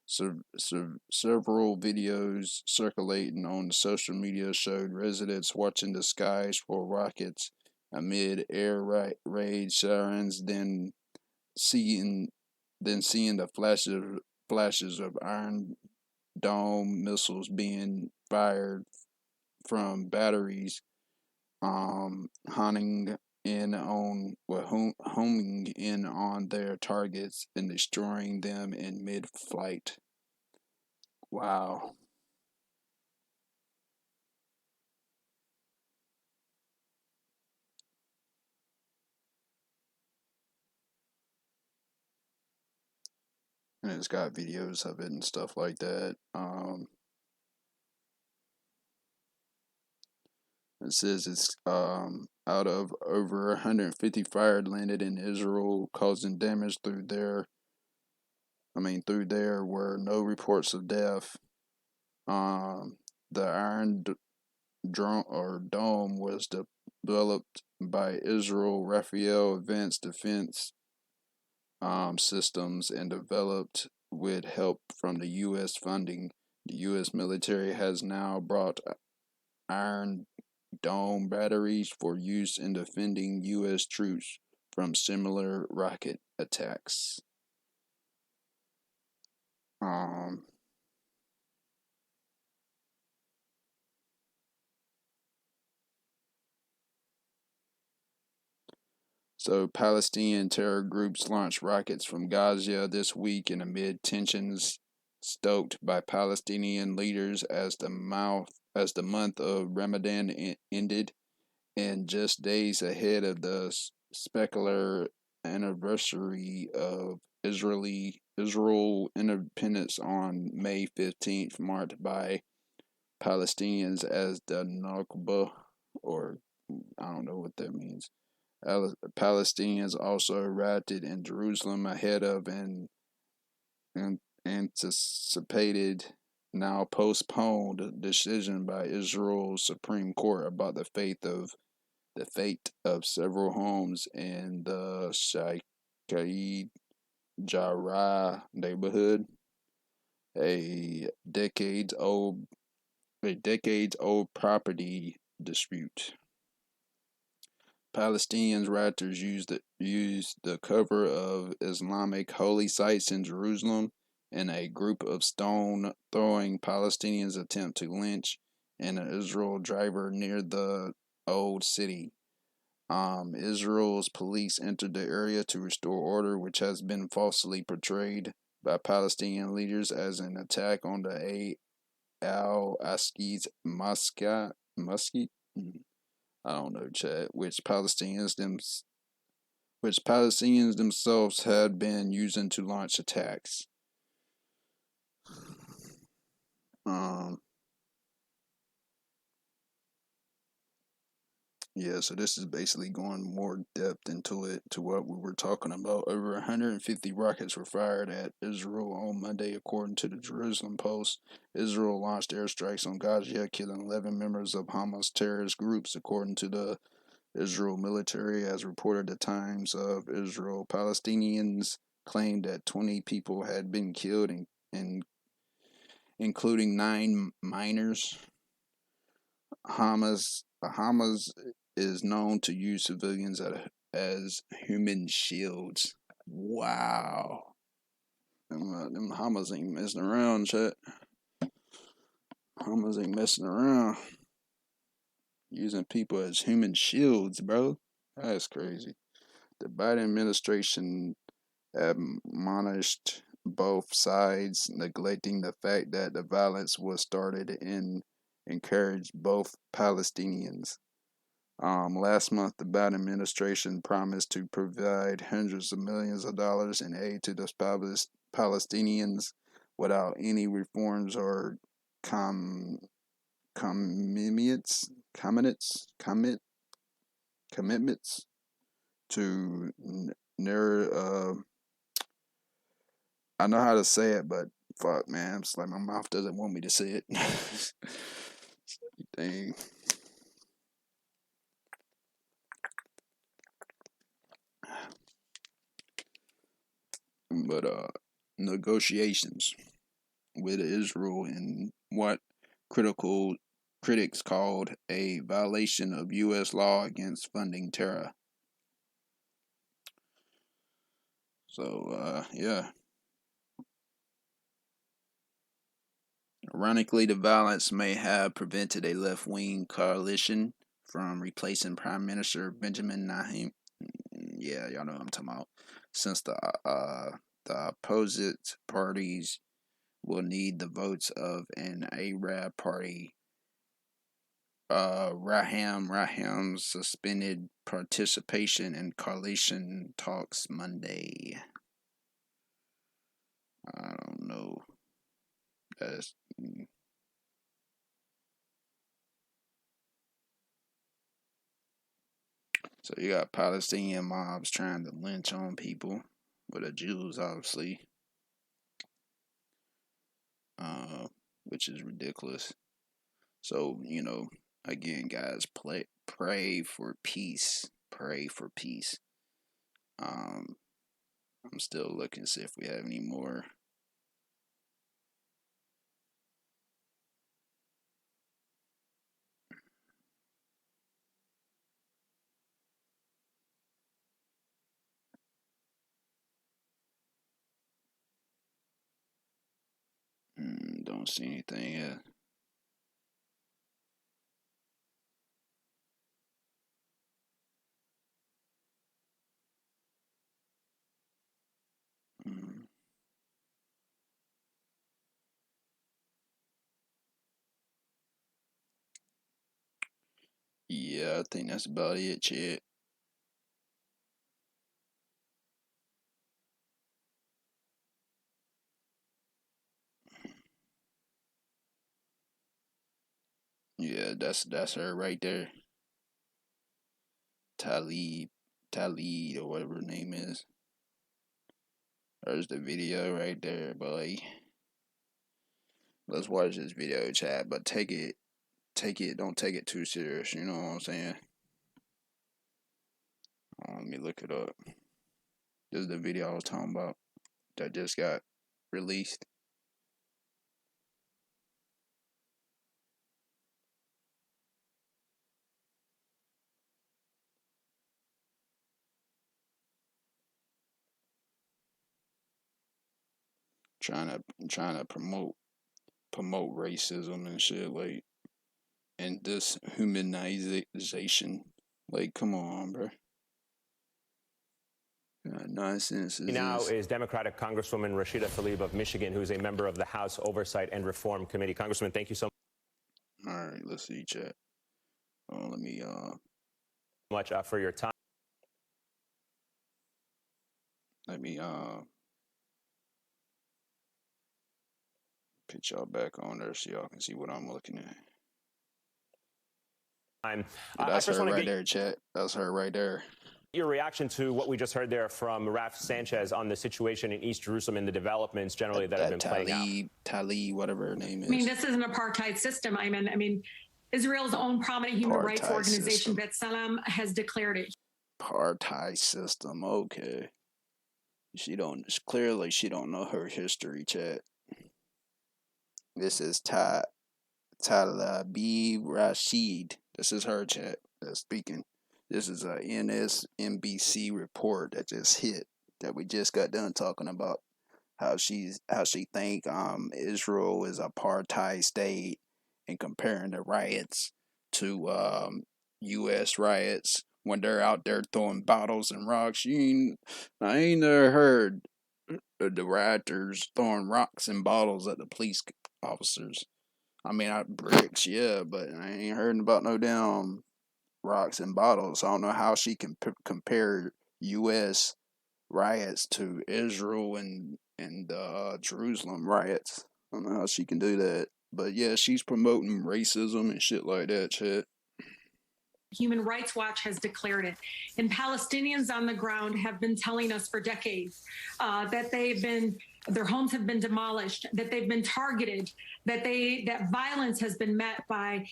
Several videos circulating on social media showed residents watching the skies for rockets amid air raid sirens, seeing seeing the flashes of Iron Dome missiles being fired from batteries, honing homing in on their targets and destroying them in mid-flight. Wow. and it's got videos of it and stuff like that. It says it's out of over 150 fire landed in Israel, causing damage through there were no reports of death. The Iron Drone or Dome was developed by Israel Rafael Advanced Defense Systems and developed with help from the U.S. funding. The U.S. military has now brought Iron Dome batteries for use in defending U.S. troops from similar rocket attacks. Um, So, Palestinian terror groups launched rockets from Gaza this week in amid tensions stoked by Palestinian leaders as the month of Ramadan ended, and just days ahead of the specular anniversary of Israel independence on May 15th, marked by Palestinians as the Nakba, or I don't know what that means. Palestinians also arrived in Jerusalem ahead of an anticipated, now postponed decision by Israel's Supreme Court about the fate of several homes in the Sheikh Jarrah neighborhood, a decades old property dispute. Palestinian writers used the cover of Islamic holy sites in Jerusalem, and a group of stone throwing Palestinians attempt to lynch an Israel driver near the old city. Israel's police entered the area to restore order, which has been falsely portrayed by Palestinian leaders as an attack on the Al Aqsa's mosque. I don't know, Chad, which Palestinians themselves had been using to launch attacks. Um, yeah, so this is basically going more depth into it to what we were talking about. Over 150 rockets were fired at Israel on Monday, according to the Jerusalem Post. Israel launched airstrikes on Gaza, killing 11 members of Hamas terrorist groups, according to the Israel military, as reported the Times of Israel. Palestinians claimed that 20 people had been killed, including 9 minors. Hamas is known to use civilians as human shields. Wow. Them Hamas ain't messing around, chat. Hamas ain't messing around. Using people as human shields, bro. That's crazy. The Biden administration admonished both sides, neglecting the fact that the violence was started and encouraged both Palestinians. Last month, the Biden administration promised to provide hundreds of millions of dollars in aid to the Palestinians without any reforms or com- commitments commitments to I know how to say it, but fuck, man, it's like my mouth doesn't want me to say it. Dang. But negotiations with Israel in what critical critics called a violation of U.S. law against funding terror. So, yeah. Ironically, the violence may have prevented a left wing coalition from replacing Prime Minister Benjamin Netanyahu. Yeah, y'all know what I'm talking about. Since the opposite parties will need the votes of an Arab party. Raham suspended participation in coalition talks Monday. I don't know. That's so you got Palestinian mobs trying to lynch on people, with the Jews obviously, uh, which is ridiculous. So again, guys, pray for peace. Pray for peace. Um, I'm still looking to see if we have any more. Don't see anything yet. Mm, yeah, I think that's about it, Chad. Yeah, that's her right there. Talib, Talib, or whatever her name is. There's the video right there, boy. Let's watch this video, chat. But don't take it too serious. You know what I'm saying? Let me look it up. This is the video I was talking about that just got released. Trying to promote racism and shit, like, and this humanization. Like, come on, bro. What nonsense is Now this? is Democratic Congresswoman Rashida Tlaib of Michigan, who's a member of the House Oversight and Reform Committee. Congresswoman, thank you so All right, let's see, chat. Let me much for your time. let me put y'all back on there so y'all can see what I'm looking at. Yeah, that's her right there, chat. That's her right there. Your reaction to what we just heard there from Raf Sanchez on the situation in East Jerusalem and the developments generally that have been playing out. Talib, whatever her name is. I mean, this is an apartheid system. I mean, Israel's own prominent human rights organization, B'Tselem, has declared it. Apartheid system. Okay. She don't know her history, chat. This is Talib Rashid. This is her, chat, that's speaking. This is a NSNBC report that just hit, that we just got done talking about how she think Israel is apartheid state, and comparing the riots to U.S. riots when they're out there throwing bottles and rocks. I ain't never heard the rioters throwing rocks and bottles at the police officers. I mean, bricks, yeah, but I ain't heard about no damn rocks and bottles. I don't know how she can compare U.S. riots to Israel and Jerusalem riots. I don't know how she can do that. But yeah, she's promoting racism and shit like that, shit. Human Rights Watch has declared it. And Palestinians on the ground have been telling us for decades that their homes have been demolished, that they've been targeted, that violence has been met by.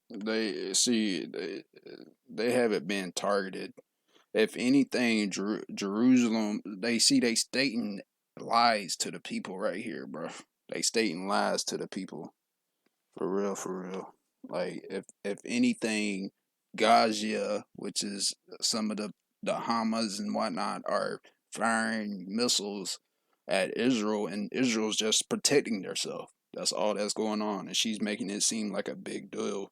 They haven't been targeted. If anything, Jerusalem, they stating lies to the people right here, bro. They stating lies to the people. For real, for real. Like, if anything, Gaza, which is some of the Hamas and whatnot, are firing missiles at Israel, and Israel's just protecting themselves. That's all that's going on, and she's making it seem like a big deal,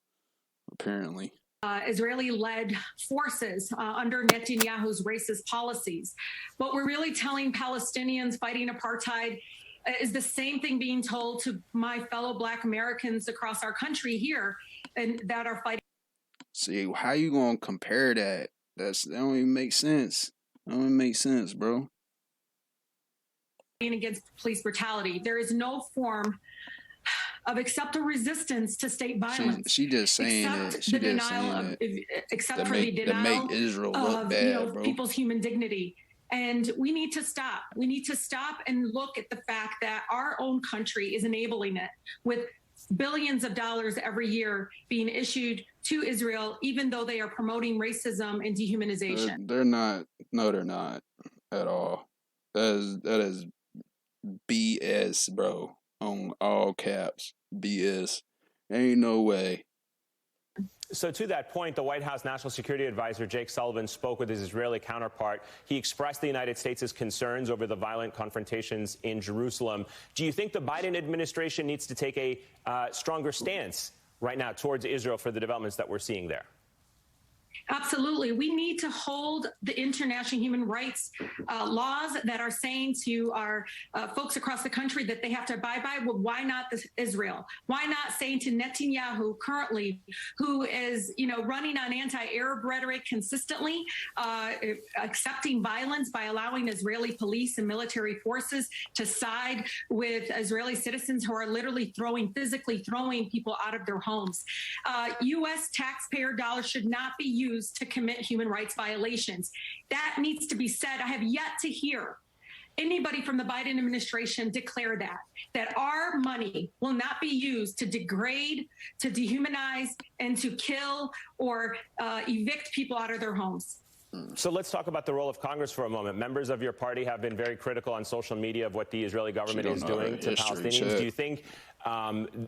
apparently. Israeli-led forces under Netanyahu's racist policies. What we're really telling Palestinians fighting apartheid is the same thing being told to my fellow Black Americans across our country here, and that are fighting. See, how you gonna compare that? That don't even make sense. That don't even make sense, bro. against police brutality. There is no form of acceptable resistance to state violence. She just saying it. She just saying it. Except for the denial to make Israel look bad, of, you know, bro. people's human dignity. And we need to stop. We need to stop and look at the fact that our own country is enabling it with billions of dollars every year being issued to Israel, even though they are promoting racism and dehumanization. They're not. No, they're not at all. That is BS, bro. On all caps, BS. Ain't no way. So to that point, the White House National Security Advisor Jake Sullivan spoke with his Israeli counterpart. He expressed the United States' concerns over the violent confrontations in Jerusalem. Do you think the Biden administration needs to take a stronger stance right now towards Israel for the developments that we're seeing there? Absolutely. We need to hold the international human rights laws that are saying to our folks across the country that they have to abide by. Well, why not Israel? Why not saying to Netanyahu currently, who is, you know, running on anti-Arab rhetoric consistently, accepting violence by allowing Israeli police and military forces to side with Israeli citizens who are literally physically throwing people out of their homes. U.S. taxpayer dollars should not be used to commit human rights violations. That needs to be said. I have yet to hear anybody from the Biden administration declare that our money will not be used to degrade, to dehumanize, and to kill or evict people out of their homes. So let's talk about the role of Congress for a moment. Members of your party have been very critical on social media of what the Israeli government is doing to Palestinians. Do you think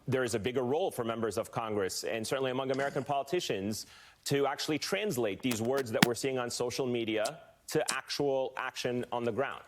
there is a bigger role for members of Congress and certainly among American politicians to actually translate these words that we're seeing on social media to actual action on the ground?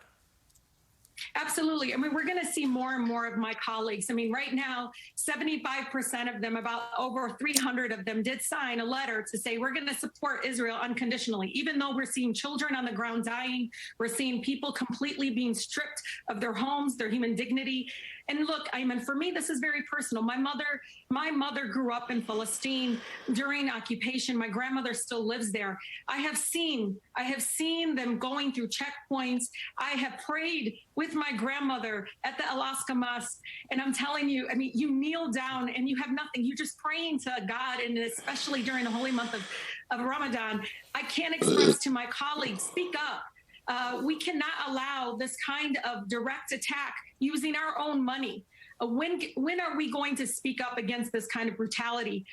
Absolutely. I mean, we're going to see more and more of my colleagues. I mean, right now, 75% of them, about over 300 of them, did sign a letter to say we're going to support Israel unconditionally, even though we're seeing children on the ground dying. We're seeing people completely being stripped of their homes, their human dignity. And look, Ayman, for me, this is very personal. My mother grew up in Palestine during occupation. My grandmother still lives there. I have seen them going through checkpoints. I have prayed with my grandmother at the Alaska Mosque. And I'm telling you, I mean, you kneel down and you have nothing. You're just praying to God, and especially during the holy month of Ramadan. I can't express to my colleagues, speak up. We cannot allow this kind of direct attack using our own money. When are we going to speak up against this kind of brutality?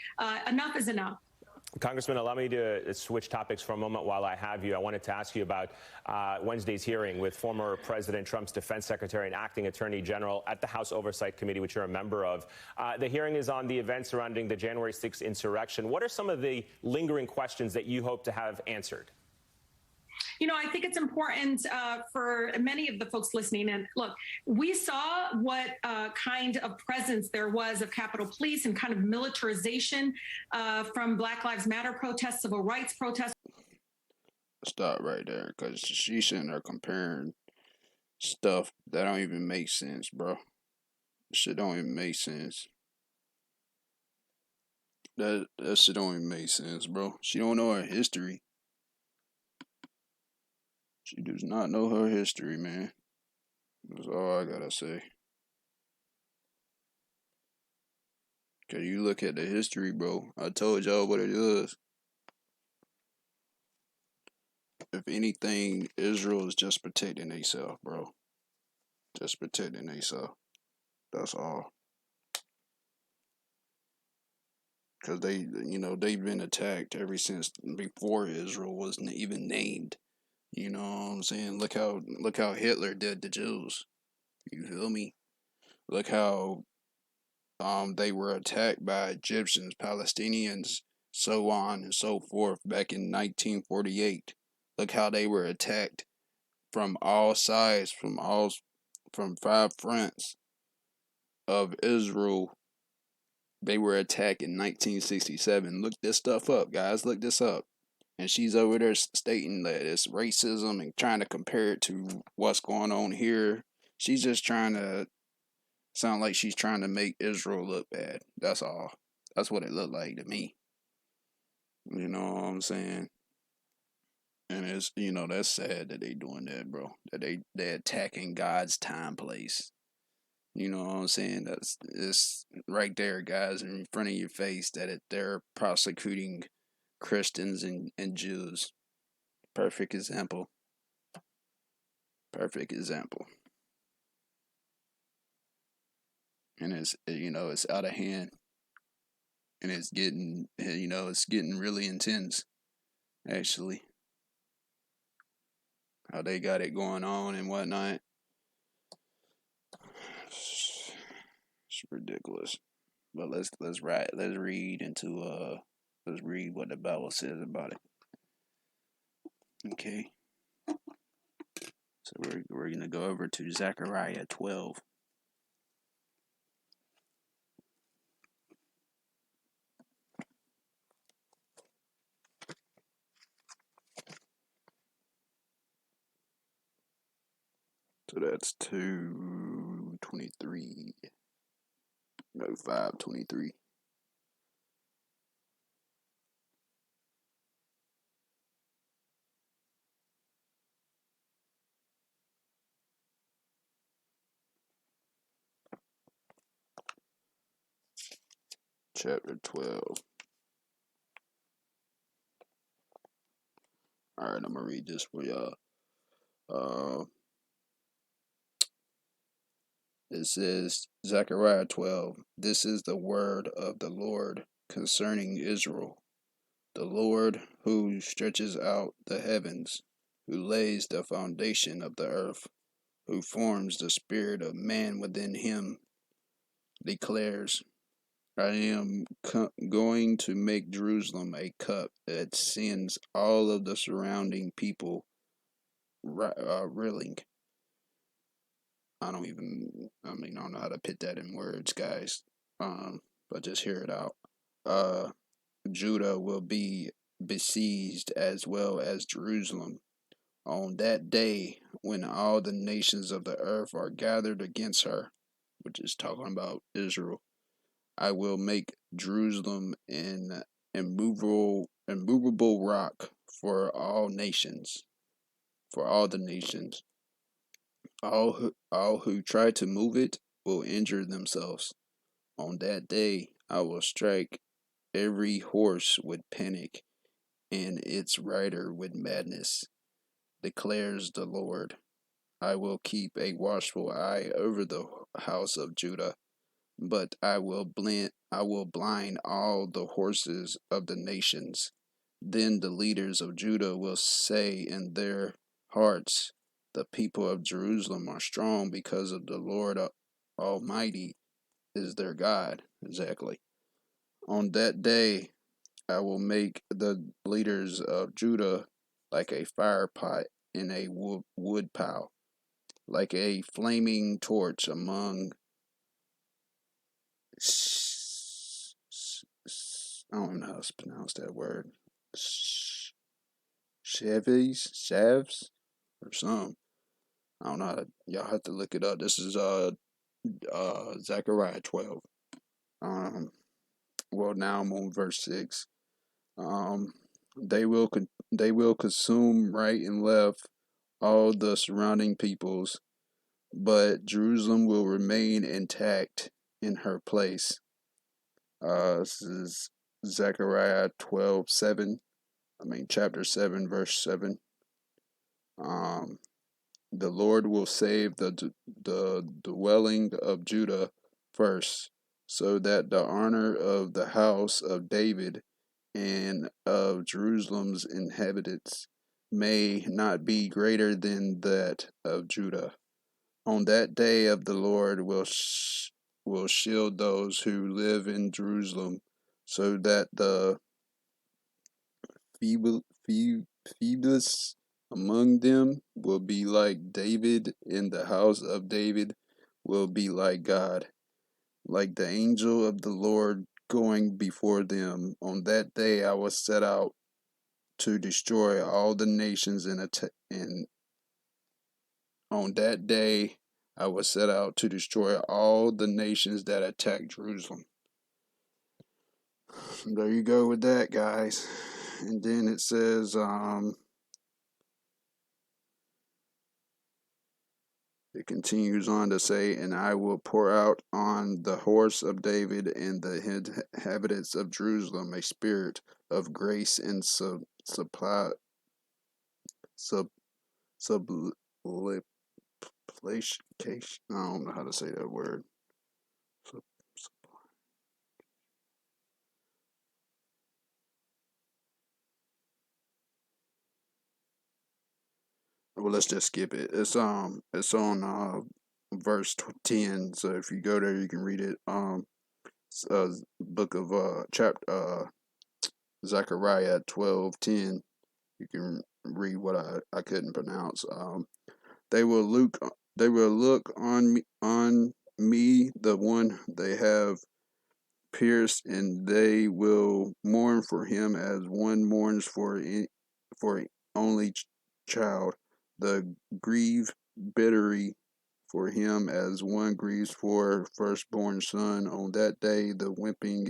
Enough is enough. Congressman, allow me to switch topics for a moment while I have you. I wanted to ask you about Wednesday's hearing with former President Trump's defense secretary and acting attorney general at the House Oversight Committee, which you're a member of. The hearing is on the events surrounding the January 6th insurrection. What are some of the lingering questions that you hope to have answered? You know, I think it's important for many of the folks listening. And look, we saw what kind of presence there was of Capitol Police and kind of militarization from Black Lives Matter protests, civil rights protests. Stop right there, because she's sitting there comparing stuff that don't even make sense, bro. Shit don't even make sense. That shit don't even make sense, bro. She don't know her history. She does not know her history, man. That's all I gotta say. Cause you look at the history, bro. I told y'all what it is. If anything, Israel is just protecting themselves, bro. Just protecting themselves. That's all. Cause they've been attacked ever since before Israel wasn't even named. You know what I'm saying? Look how Hitler did the Jews. You feel me? Look how they were attacked by Egyptians, Palestinians, so on and so forth back in 1948. Look how they were attacked from all sides, from 5 fronts of Israel. They were attacked in 1967. Look this stuff up, guys. Look this up. And she's over there stating that it's racism and trying to compare it to what's going on here. She's just trying to sound like she's trying to make Israel look bad. That's all. That's what it looked like to me. You know what I'm saying? And it's, that's sad that they doing that, bro. That they attacking God's time place. You know what I'm saying? It's right there, guys, in front of your face they're prosecuting Christians and Jews. Perfect example. Perfect example. And it's out of hand, and it's getting really intense, actually. How they got it going on and whatnot. It's ridiculous. But let's read what the Bible says about it. Okay. So we're gonna go over to Zechariah 12. So that's 2:23. No, 5:23. Chapter 12. Alright, I'm gonna read this for y'all. It says, Zechariah 12, this is the word of the Lord concerning Israel, the Lord who stretches out the heavens, who lays the foundation of the earth, who forms the spirit of man within him, declares, I am going to make Jerusalem a cup that sends all of the surrounding people reeling. I don't know how to put that in words, guys. But just hear it out. Judah will be besieged as well as Jerusalem. On that day, when all the nations of the earth are gathered against her, which is talking about Israel, I will make Jerusalem an immovable rock for all nations, for all the nations. All who try to move it will injure themselves. On that day, I will strike every horse with panic and its rider with madness, declares the Lord. I will keep a watchful eye over the house of Judah, but I will blind all the horses of the nations. Then the leaders of Judah will say in their hearts, the people of Jerusalem are strong because of the Lord Almighty is their God. Exactly. On that day, I will make the leaders of Judah like a fire pot in a wood pile, like a flaming torch among I don't know how to pronounce that word. Shavs, or something. I don't know how to. Y'all have to look it up. This is Zechariah 12. Well, now I'm on verse 6. Um, they will consume right and left all the surrounding peoples, but Jerusalem will remain intact in her place. This is Zechariah 12:7. Chapter 7, verse 7. The Lord will save the dwelling of Judah first, so that the honor of the house of David and of Jerusalem's inhabitants may not be greater than that of Judah. On that day of the Lord will shield those who live in Jerusalem, so that the feeblest among them will be like David, and the house of David will be like God, like the angel of the Lord going before them. On that day I will set out to destroy all the nations and on that day I will set out to destroy all the nations that attack Jerusalem. There you go with that, guys. And then it says, It continues on to say, and I will pour out on the horse of David and the inhabitants of Jerusalem a spirit of grace and supply, sub, sublication. I don't know how to say that word. Well, let's just skip it. It's on verse 10. So if you go there, you can read it. Book of chapter Zechariah 12:10. You can read what I couldn't pronounce. They will look on me, the one they have pierced, and they will mourn for him as one mourns for only child. The grieve bitterly for him as one grieves for firstborn son. On that day, the weeping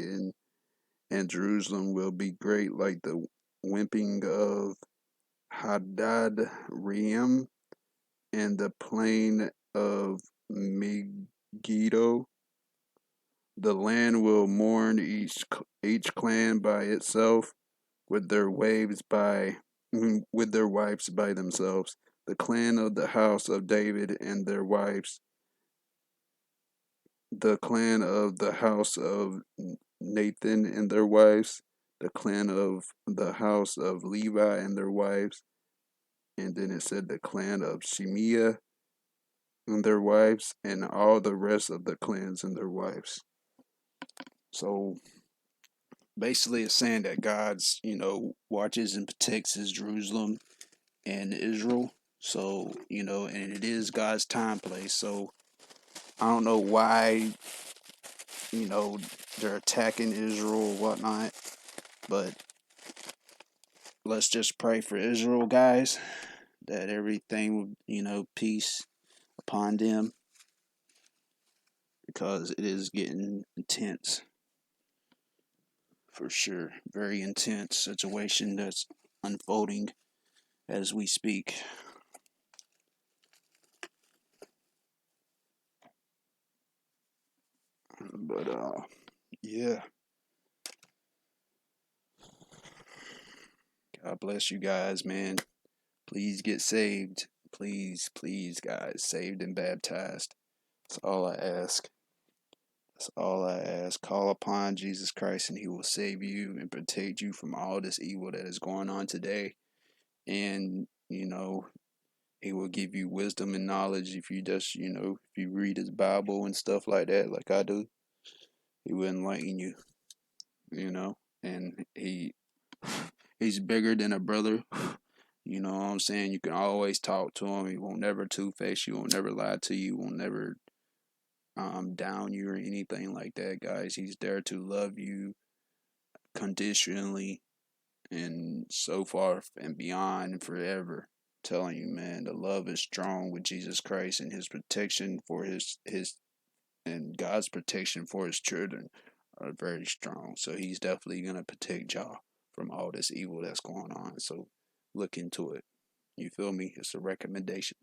in Jerusalem will be great, like the weeping of Hadad Ream and the plain of Megiddo. The land will mourn each clan by itself, with their with their wives by themselves. The clan of the house of David and their wives, the clan of the house of Nathan and their wives, the clan of the house of Levi and their wives, and then it said the clan of Shemiah and their wives, and all the rest of the clans and their wives. So basically, it's saying that God's, watches and protects his Jerusalem and Israel. So, and it is God's time place. So I don't know why, they're attacking Israel or whatnot, but let's just pray for Israel, guys, that everything will, peace upon them, because it is getting intense for sure. Very intense situation that's unfolding as we speak. But yeah. God bless you guys, man. Please get saved. Please, please, guys, saved and baptized. That's all I ask. That's all I ask. Call upon Jesus Christ and he will save you and protect you from all this evil that is going on today. And, he will give you wisdom and knowledge if you just, if you read his Bible and stuff like that, like I do. He will enlighten you, and he's bigger than a brother. You know what I'm saying? You can always talk to him. He won't never two-face you. Won't never lie to you. Won't never down you or anything like that, guys. He's there to love you conditionally and so far and beyond and forever. I'm telling you, man, the love is strong with Jesus Christ, and his protection for his and God's protection for his children are very strong. So he's definitely gonna protect y'all from all this evil that's going on. So look into it. You feel me? It's a recommendation.